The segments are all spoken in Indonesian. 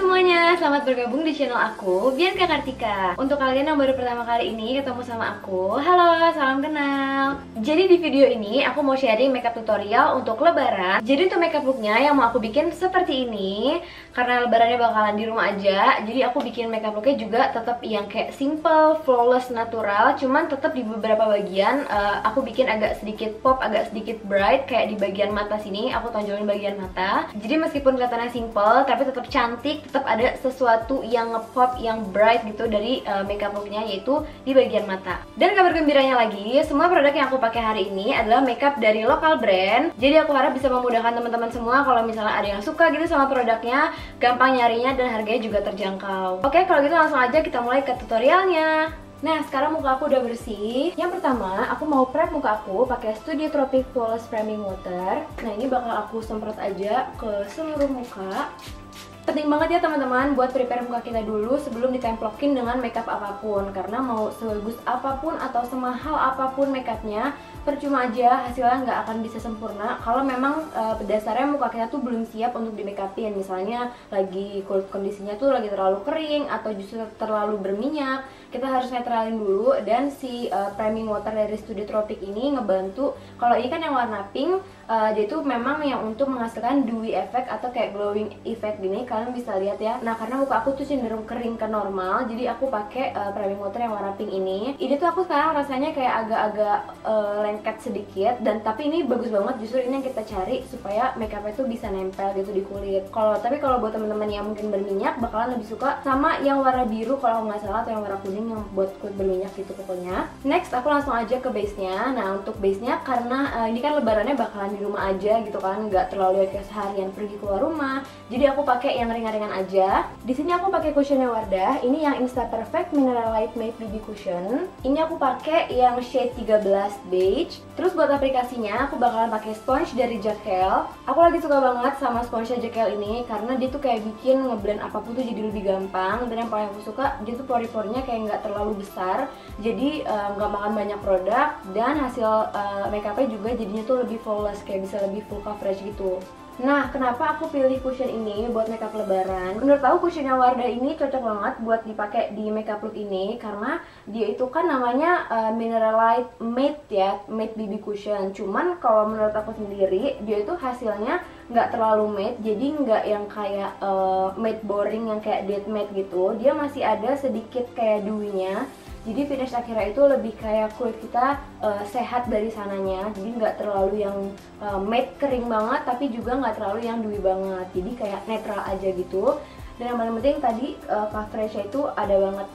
semuanya, selamat bergabung di channel aku, Bianca Kartika. Untuk kalian yang baru pertama kali ini ketemu sama aku, halo, salam kenal. Jadi di video ini aku mau sharing makeup tutorial untuk lebaran. Jadi untuk makeup looknya yang mau aku bikin seperti ini. Karena lebarannya bakalan di rumah aja, jadi aku bikin makeup looknya juga tetap yang kayak simple, flawless, natural. Cuman tetap di beberapa bagian aku bikin agak sedikit pop, agak sedikit bright. Kayak di bagian mata sini, aku tonjolin bagian mata. Jadi meskipun kelihatannya simple, tapi tetap cantik, tetap ada sesuatu yang nge-pop, yang bright gitu dari makeup looknya, yaitu di bagian mata. Dan kabar gembiranya lagi, semua produk yang aku pakai hari ini adalah makeup dari lokal brand. Jadi aku harap bisa memudahkan teman-teman semua kalau misalnya ada yang suka gitu sama produknya, gampang nyarinya dan harganya juga terjangkau. Oke, kalau gitu langsung aja kita mulai ke tutorialnya. Nah, sekarang muka aku udah bersih. Yang pertama, aku mau prep muka aku pakai Studio Tropic Flawless Framing Water. Nah, ini bakal aku semprot aja ke seluruh muka. Penting banget ya teman-teman buat prepare muka kita dulu sebelum ditemplokin dengan makeup apapun. Karena mau sebagus apapun atau semahal apapun makeupnya, percuma aja, hasilnya nggak akan bisa sempurna kalau memang dasarnya muka kita tuh belum siap untuk di make upin. Misalnya lagi kulit kondisinya tuh lagi terlalu kering atau justru terlalu berminyak, kita harus netralin dulu. Dan si priming water dari Studio Tropic ini ngebantu. Kalau ini kan yang warna pink, dia itu memang yang untuk menghasilkan dewy effect atau kayak glowing effect gini, kalian bisa lihat ya. Nah, karena muka aku tuh cenderung kering ke normal, jadi aku pakai priming water yang warna pink ini. Ini tuh aku sekarang rasanya kayak agak-agak lengket sedikit, dan tapi ini bagus banget, justru ini yang kita cari supaya makeupnya tuh bisa nempel gitu di kulit. Tapi kalau buat teman-teman yang mungkin berminyak, bakalan lebih suka sama yang warna biru kalau nggak salah, atau yang warna kuning yang buat kulit berminyak gitu pokoknya. Next, aku langsung aja ke base-nya. Nah, untuk base-nya karena ini kan lebarannya bakalan di rumah aja gitu kan, nggak terlalu kayak seharian pergi keluar rumah, jadi aku pakai yang ringan-ringan aja. Di sini aku pakai cushionnya Wardah, ini yang Insta Perfect Mineral Light Matte BB Cushion. Ini aku pakai yang shade 13 beige. Terus buat aplikasinya aku bakalan pakai sponge dari Jekyll. Aku lagi suka banget sama sponge Jekyll ini karena dia tuh kayak bikin ngeblend apapun tuh jadi lebih gampang. Dan yang paling aku suka, dia tuh pori-porinya kayak nggak terlalu besar, jadi nggak makan banyak produk, dan hasil makeupnya juga jadinya tuh lebih flawless, kayak bisa lebih full coverage gitu. Nah, kenapa aku pilih cushion ini buat makeup lebaran? Menurut aku cushionnya Wardah ini cocok banget buat dipakai di makeup look ini karena dia itu kan namanya Mineral Light Matte ya, Matte BB Cushion. Cuman kalau menurut aku sendiri, dia itu hasilnya nggak terlalu matte, jadi nggak yang kayak matte boring yang kayak dead matte gitu. Dia masih ada sedikit kayak dewy-nya. Jadi finish akhirnya itu lebih kayak kulit kita sehat dari sananya. Jadi nggak terlalu yang matte kering banget, tapi juga nggak terlalu yang dewy banget. Jadi kayak netral aja gitu. Dan yang paling penting tadi coverage-nya itu ada banget.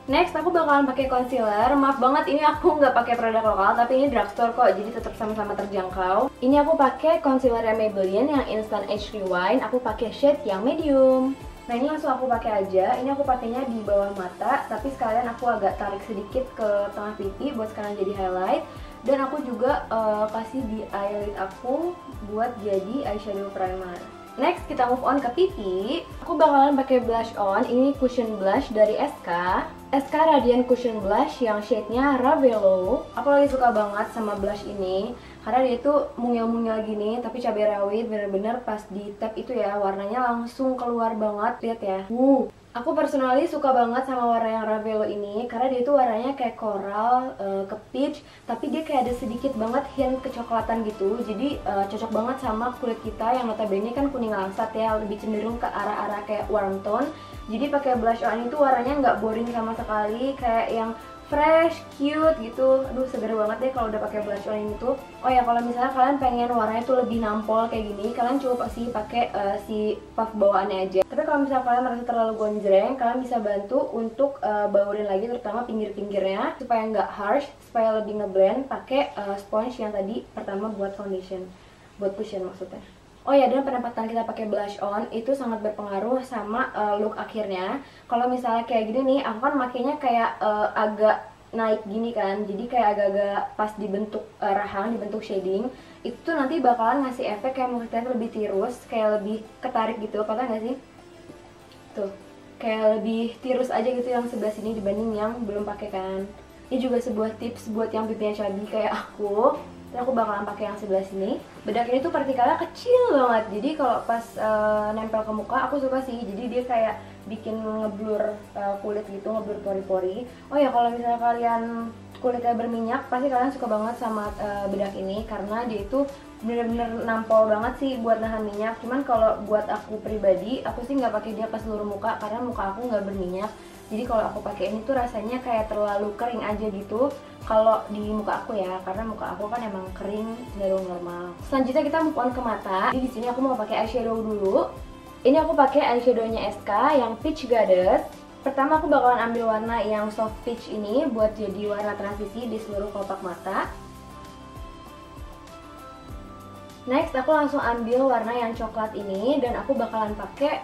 Next, aku bakalan pakai concealer. Maaf banget, ini aku nggak pakai produk lokal, tapi ini drugstore kok, jadi tetap sama-sama terjangkau. Ini aku pakai concealer Maybelline yang Instant Age Rewind. Aku pakai shade yang medium. Nah, ini langsung aku pakai aja. Ini aku pakainya di bawah mata, tapi sekalian aku agak tarik sedikit ke tengah pipi buat sekalian jadi highlight. Dan aku juga kasih di eyelid aku buat jadi eyeshadow primer. Next, kita move on ke pipi. Aku bakalan pakai blush on. Ini cushion blush dari SK Radiant Cushion Blush yang shade-nya Ravelo. Aku lagi suka banget sama blush ini karena dia itu mungil-mungil gini, tapi cabai rawit bener-bener pas di tap itu ya, warnanya langsung keluar banget. Lihat ya. Aku personally suka banget sama warna yang Ravelo ini karena dia itu warnanya kayak coral ke peach, tapi dia kayak ada sedikit banget hint kecoklatan gitu. Jadi cocok banget sama kulit kita yang notabene kan kuning langsat ya, lebih cenderung ke arah-arah kayak warm tone. Jadi pakai blush on itu warnanya nggak boring sama sekali, kayak yang fresh, cute gitu. Aduh, seger banget deh kalau udah pakai blush on ini tuh. Oh ya, kalau misalnya kalian pengen warnanya tuh lebih nampol kayak gini, kalian coba sih pakai si puff bawaannya aja. Tapi kalau misalnya kalian merasa terlalu gonjreng, kalian bisa bantu untuk baurin lagi, terutama pinggir-pinggirnya supaya nggak harsh, supaya lebih ngeblend. Pakai sponge yang tadi pertama buat foundation, buat cushion maksudnya. Oh ya, dan penempatan kita pakai blush on itu sangat berpengaruh sama look akhirnya. Kalau misalnya kayak gini nih, aku kan makainya kayak agak naik gini kan, jadi kayak agak-agak pas dibentuk rahang, dibentuk shading, itu nanti bakalan ngasih efek kayak muka kita lebih tirus, kayak lebih ketarik gitu, kata nggak sih? Tuh, kayak lebih tirus aja gitu yang sebelah sini dibanding yang belum pakai kan. Ini juga sebuah tips buat yang pipinya chubby kayak aku. Terus aku bakalan pakai yang sebelah sini. Bedak ini tuh partikelnya kecil banget, jadi kalau pas nempel ke muka aku suka sih. Jadi dia kayak bikin ngeblur kulit gitu, ngeblur pori-pori. Oh ya, kalau misalnya kalian kulitnya berminyak, pasti kalian suka banget sama bedak ini karena dia itu bener-bener nampol banget sih buat nahan minyak. Cuman kalau buat aku pribadi, aku sih nggak pakai dia ke seluruh muka karena muka aku nggak berminyak. Jadi kalau aku pakai ini tuh rasanya kayak terlalu kering aja gitu kalau di muka aku ya, karena muka aku kan emang kering cenderung normal. Selanjutnya kita move on ke mata. Jadi di sini aku mau pakai eyeshadow dulu. Ini aku pakai eyeshadownya SK yang Peach Goddess. Pertama aku bakalan ambil warna yang soft peach ini buat jadi warna transisi di seluruh kelopak mata. Next aku langsung ambil warna yang coklat ini dan aku bakalan pakai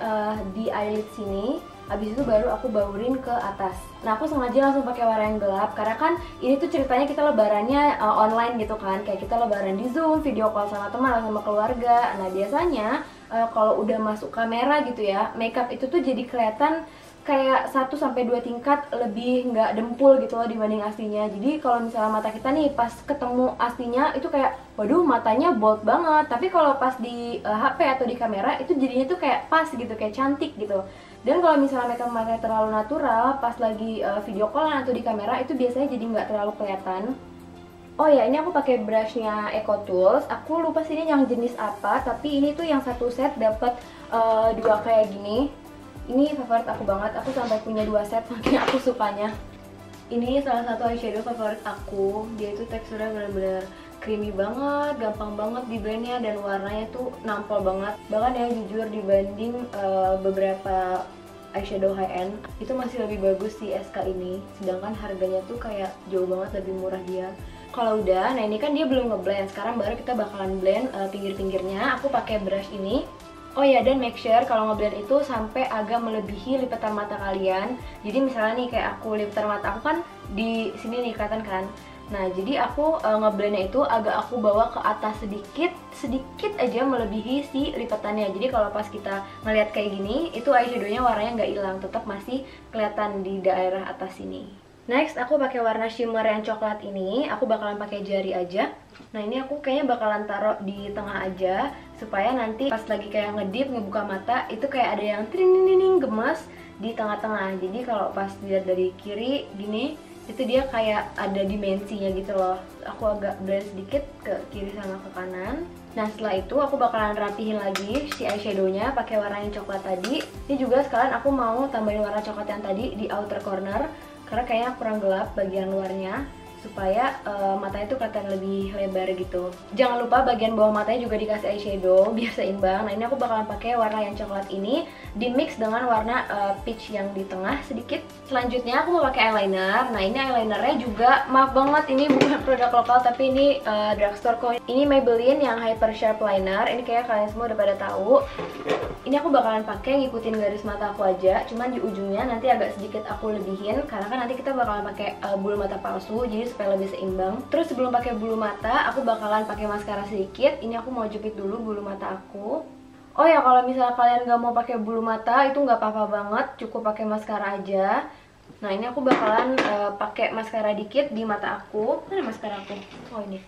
di eyelid sini. Habis itu baru aku baurin ke atas. Nah, aku sengaja langsung pakai warna yang gelap karena kan ini tuh ceritanya kita lebarannya online gitu kan. Kayak kita lebaran di Zoom, video call sama teman atau sama keluarga. Nah, biasanya kalau udah masuk kamera gitu ya, makeup itu tuh jadi kelihatan kayak 1-2 tingkat lebih nggak dempul gitu loh dibanding aslinya. Jadi kalau misalnya mata kita nih pas ketemu aslinya itu kayak waduh matanya bold banget. Tapi kalau pas di HP atau di kamera itu jadinya tuh kayak pas gitu, kayak cantik gitu. Dan kalau misalnya makeup matanya terlalu natural pas lagi video callan atau di kamera itu biasanya jadi nggak terlalu kelihatan. Oh ya, ini aku pakai brushnya Eco Tools. Aku lupa sih ini yang jenis apa, tapi ini tuh yang satu set dapat 2 kayak gini. Ini favorit aku banget, aku sampai punya 2 set, makanya aku sukanya. Ini salah satu eyeshadow favorit aku. Dia itu teksturnya bener-bener creamy banget, gampang banget di blendnya, dan warnanya tuh nampol banget. Bahkan ya jujur dibanding beberapa eyeshadow high end itu masih lebih bagus si SK ini. Sedangkan harganya tuh kayak jauh banget lebih murah dia. Kalau udah, nah ini kan dia belum ngeblend. Sekarang baru kita bakalan blend pinggir-pinggirnya. Aku pakai brush ini. Oh ya, dan make sure kalau ngeblend itu sampai agak melebihi lipatan mata kalian. Jadi misalnya nih kayak aku, lipatan mata aku kan di sini nih kelihatan kan. Nah, jadi aku ngeblendnya itu agak aku bawa ke atas sedikit aja melebihi si lipatannya. Jadi kalau pas kita ngeliat kayak gini, itu eyeshadownya warnanya nggak hilang, tetap masih kelihatan di daerah atas sini. Next, aku pakai warna shimmer yang coklat ini. Aku bakalan pakai jari aja. Nah, ini aku kayaknya bakalan taruh di tengah aja supaya nanti pas lagi kayak ngedip, ngebuka mata, itu kayak ada yang tring gemes di tengah-tengah. Jadi kalau pas dilihat dari kiri gini, itu dia kayak ada dimensinya gitu loh. Aku agak blend sedikit ke kiri sama ke kanan. Nah, setelah itu aku bakalan rapihin lagi si eyeshadownya pakai warna yang coklat tadi. Ini juga sekalian aku mau tambahin warna coklat yang tadi di outer corner karena kayaknya kurang gelap bagian luarnya, supaya matanya tuh kelihatan lebih lebar gitu. Jangan lupa bagian bawah matanya juga dikasih eyeshadow biar seimbang. Nah, ini aku bakalan pakai warna yang coklat ini di mix dengan warna peach yang di tengah sedikit. Selanjutnya aku mau pakai eyeliner. Nah, ini eyelinernya juga maaf banget ini bukan produk lokal tapi ini drugstore kok. Ini Maybelline yang Hyper Sharp Liner. Ini kayak kalian semua udah pada tahu. Ini aku bakalan pakai ngikutin garis mata aku aja, cuman di ujungnya nanti agak sedikit aku lebihin karena kan nanti kita bakalan pakai bulu mata palsu, jadi supaya lebih seimbang. Terus sebelum pakai bulu mata, aku bakalan pakai maskara sedikit. Ini aku mau jepit dulu bulu mata aku. Oh ya, kalau misalnya kalian nggak mau pakai bulu mata itu nggak apa-apa banget, cukup pakai maskara aja. Nah, ini aku bakalan pakai maskara dikit di mata aku. Mana maskara aku? Oh, ini.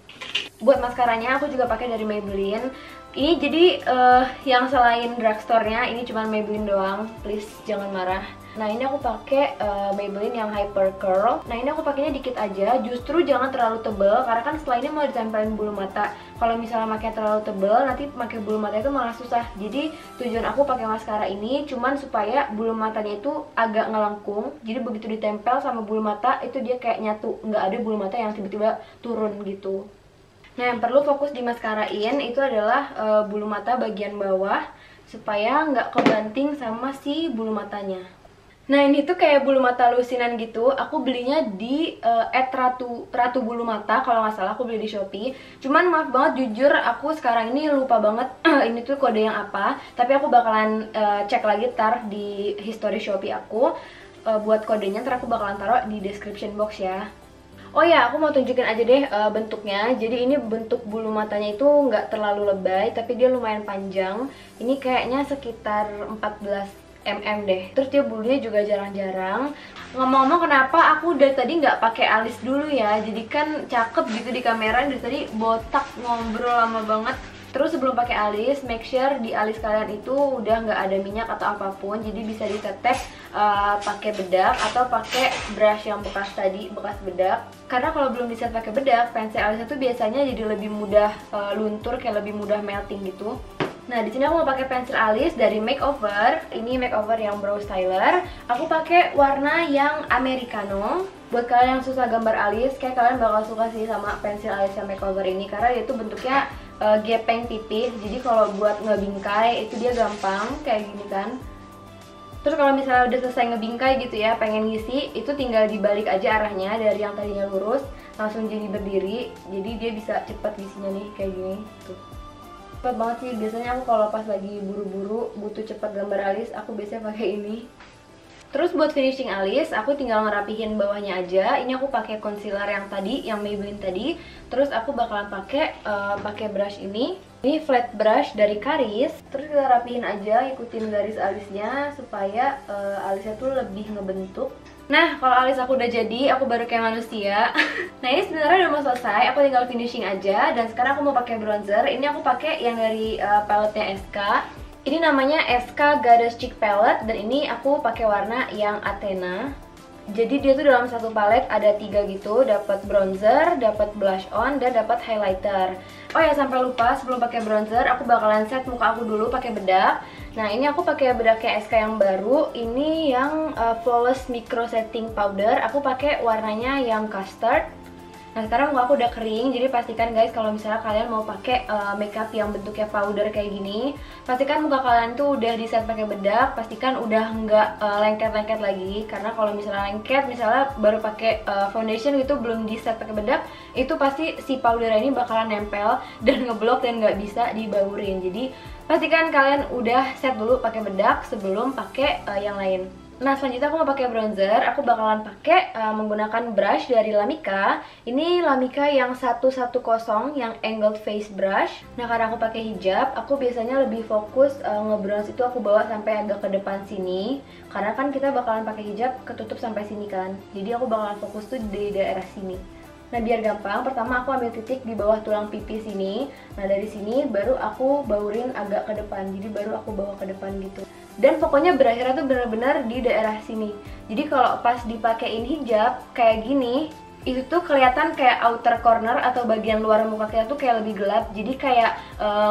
Buat maskaranya aku juga pakai dari Maybelline. Ini jadi yang selain drugstore-nya ini cuma Maybelline doang. Please jangan marah. Nah, ini aku pakai Maybelline yang Hyper Curl. Nah, ini aku pakainya dikit aja. Justru jangan terlalu tebel karena kan setelah ini mau ditempelin bulu mata. Kalau misalnya pakai terlalu tebel, nanti pakai bulu mata itu malah susah. Jadi tujuan aku pakai maskara ini cuman supaya bulu matanya itu agak ngelengkung. Jadi begitu ditempel sama bulu mata itu dia kayak nyatu, nggak ada bulu mata yang tiba-tiba turun gitu. Nah, yang perlu fokus dimaskarain itu adalah bulu mata bagian bawah supaya nggak kebanting sama si bulu matanya. Nah, ini tuh kayak bulu mata lusinan gitu. Aku belinya di Ratu Bulu Mata kalau nggak salah, aku beli di Shopee. Cuman maaf banget, jujur aku sekarang ini lupa banget ini tuh kode yang apa. Tapi aku bakalan cek lagi ntar di history Shopee aku. Buat kodenya ntar aku bakalan taruh di description box ya. Oh ya, aku mau tunjukin aja deh bentuknya. Jadi ini bentuk bulu matanya itu nggak terlalu lebay, tapi dia lumayan panjang. Ini kayaknya sekitar 14 mm deh. Terus dia bulunya juga jarang-jarang. Ngomong-ngomong, kenapa aku dari tadi nggak pakai alis dulu ya? Jadi kan cakep gitu di kamera, dari tadi botak ngobrol lama banget. Terus sebelum pakai alis, make sure di alis kalian itu udah nggak ada minyak atau apapun. Jadi bisa ditetes pakai bedak atau pakai brush yang bekas tadi, bekas bedak. Karena kalau belum diset pakai bedak, pensil alis itu biasanya jadi lebih mudah luntur, kayak lebih mudah melting gitu. Nah, di sini aku mau pakai pensil alis dari Makeover. Ini Makeover yang brow styler. Aku pakai warna yang americano. Buat kalian yang susah gambar alis, kayak kalian bakal suka sih sama pensil alis yang Makeover ini, karena dia tuh bentuknya gepeng tipis. Jadi kalau buat ngebingkai itu dia gampang kayak gini kan. Terus kalau misalnya udah selesai ngebingkai gitu ya, pengen ngisi, itu tinggal dibalik aja arahnya dari yang tadinya lurus langsung jadi berdiri. Jadi dia bisa cepet ngisinya nih kayak gini tuh. Cepet banget sih, biasanya aku kalau pas lagi buru-buru butuh cepet gambar alis, aku biasanya pakai ini. Terus buat finishing alis, aku tinggal ngerapihin bawahnya aja. Ini aku pakai concealer yang tadi, yang Maybelline tadi. Terus aku bakalan pakai brush ini. Ini flat brush dari Karis. Terus kita rapihin aja, ikutin garis alisnya supaya alisnya tuh lebih ngebentuk. Nah, kalau alis aku udah jadi, aku baru kayak manusia. Nah, ini sebenarnya udah mau selesai, aku tinggal finishing aja. Dan sekarang aku mau pakai bronzer. Ini aku pakai yang dari paletnya SK. Ini namanya SK Goddess Cheek Palette, dan ini aku pakai warna yang Athena. Jadi dia tuh dalam satu palet ada 3 gitu, dapat bronzer, dapat blush on, dan dapat highlighter. Oh ya, sampai lupa, sebelum pakai bronzer aku bakalan set muka aku dulu pakai bedak. Nah, ini aku pakai bedaknya SK yang baru. Ini yang Flawless Micro Setting Powder. Aku pakai warnanya yang custard. Nah, sekarang muka aku udah kering, jadi pastikan guys kalau misalnya kalian mau pakai makeup yang bentuknya powder kayak gini, pastikan muka kalian tuh udah di set pakai bedak, pastikan udah nggak lengket-lengket lagi. Karena kalau misalnya lengket, misalnya baru pakai foundation gitu belum di set pakai bedak, itu pasti si powder ini bakalan nempel dan ngeblok dan nggak bisa dibaurin. Jadi pastikan kalian udah set dulu pakai bedak sebelum pakai yang lain. Nah, selanjutnya aku mau pakai bronzer. Aku bakalan pakai menggunakan brush dari Lamika. Ini Lamika yang 110 yang angled face brush. Nah, karena aku pakai hijab, aku biasanya lebih fokus ngebronze itu aku bawa sampai agak ke depan sini. Karena kan kita bakalan pakai hijab ketutup sampai sini kan. Jadi aku bakalan fokus tuh di daerah sini. Nah, biar gampang, pertama aku ambil titik di bawah tulang pipi sini. Nah, dari sini baru aku baurin agak ke depan. Jadi baru aku bawa ke depan gitu. Dan pokoknya berakhirnya tuh benar-benar di daerah sini. Jadi kalau pas dipakein hijab kayak gini, itu tuh kelihatan kayak outer corner atau bagian luar muka kita tuh kayak lebih gelap. Jadi kayak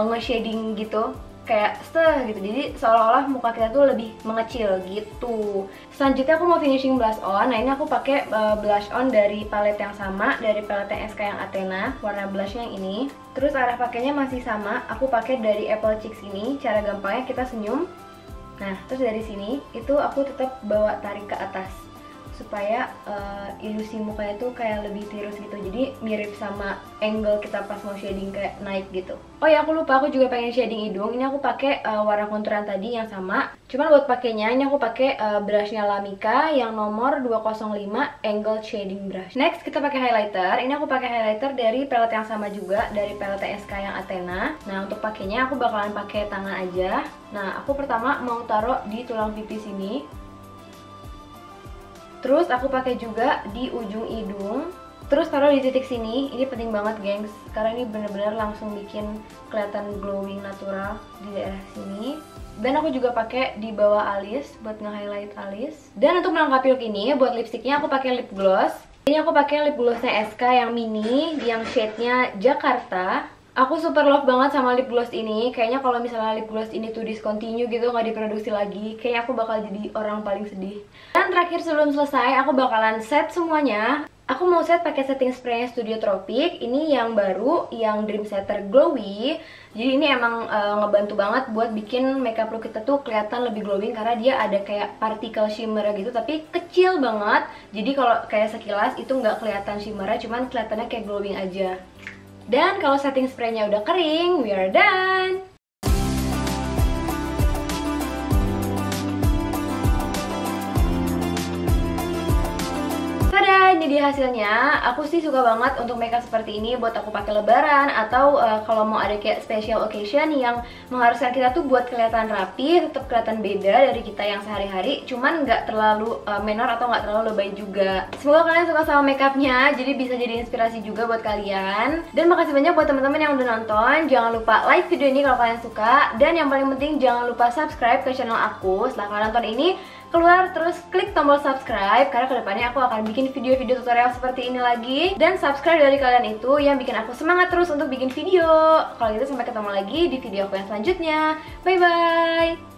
nge-shading gitu, kayak gitu. Jadi seolah-olah muka kita tuh lebih mengecil gitu. Selanjutnya aku mau finishing blush on. Nah, ini aku pakai blush on dari palet yang sama, dari palet yang SK yang Athena, warna blushnya yang ini. Terus arah pakainya masih sama, aku pakai dari Apple Cheeks ini. Cara gampangnya kita senyum. Nah, terus dari sini itu aku tetap bawa tarik ke atas supaya ilusi mukanya tuh kayak lebih tirus gitu. Jadi mirip sama angle kita pas mau shading kayak naik gitu. Oh ya, aku lupa, aku juga pengen shading hidung. Ini aku pakai warna konturan tadi yang sama. Cuman buat pakainya ini aku pakai brushnya Lamika yang nomor 205 angle shading brush. Next kita pakai highlighter. Ini aku pakai highlighter dari palette yang sama juga, dari palette SK yang Athena. Nah, untuk pakainya aku bakalan pakai tangan aja. Nah, aku pertama mau taruh di tulang pipi sini. Terus aku pakai juga di ujung hidung. Terus taruh di titik sini. Ini penting banget, gengs, karena ini bener-bener langsung bikin kelihatan glowing natural di daerah sini. Dan aku juga pakai di bawah alis buat nge-highlight alis. Dan untuk melengkapi look ini, buat lipstiknya aku pakai lip gloss. Ini aku pakai lip glossnya SK yang mini, yang shade-nya Jakarta. Aku super love banget sama lip gloss ini. Kayaknya kalau misalnya lip gloss ini tuh discontinue gitu, nggak diproduksi lagi, kayaknya aku bakal jadi orang paling sedih. Dan terakhir sebelum selesai, aku bakalan set semuanya. Aku mau set pakai setting spraynya Studio Tropic. Ini yang baru, yang Dream Setter Glowy. Jadi ini emang ngebantu banget buat bikin makeup look kita tuh kelihatan lebih glowing, karena dia ada kayak particle shimmer gitu, tapi kecil banget. Jadi kalau kayak sekilas itu nggak kelihatan shimmernya, cuman kelihatannya kayak glowing aja. Dan kalau setting spraynya udah kering, we are done! Tada! Ini ini dia hasilnya. Aku sih suka banget untuk makeup seperti ini buat aku pakai lebaran atau kalau mau ada kayak special occasion yang mengharuskan kita tuh buat kelihatan rapi, tetap kelihatan beda dari kita yang sehari-hari, cuman nggak terlalu menor atau nggak terlalu lebay juga. Semoga kalian suka sama makeupnya, jadi bisa jadi inspirasi juga buat kalian. Dan makasih banyak buat teman-teman yang udah nonton. Jangan lupa like video ini kalau kalian suka, dan yang paling penting jangan lupa subscribe ke channel aku. Setelah kalian nonton ini, keluar terus klik tombol subscribe, karena kedepannya aku akan bikin video-video tutorial seperti ini lagi. Dan subscribe dari kalian itu yang bikin aku semangat terus untuk bikin video. Kalau gitu sampai ketemu lagi di video aku yang selanjutnya. Bye bye.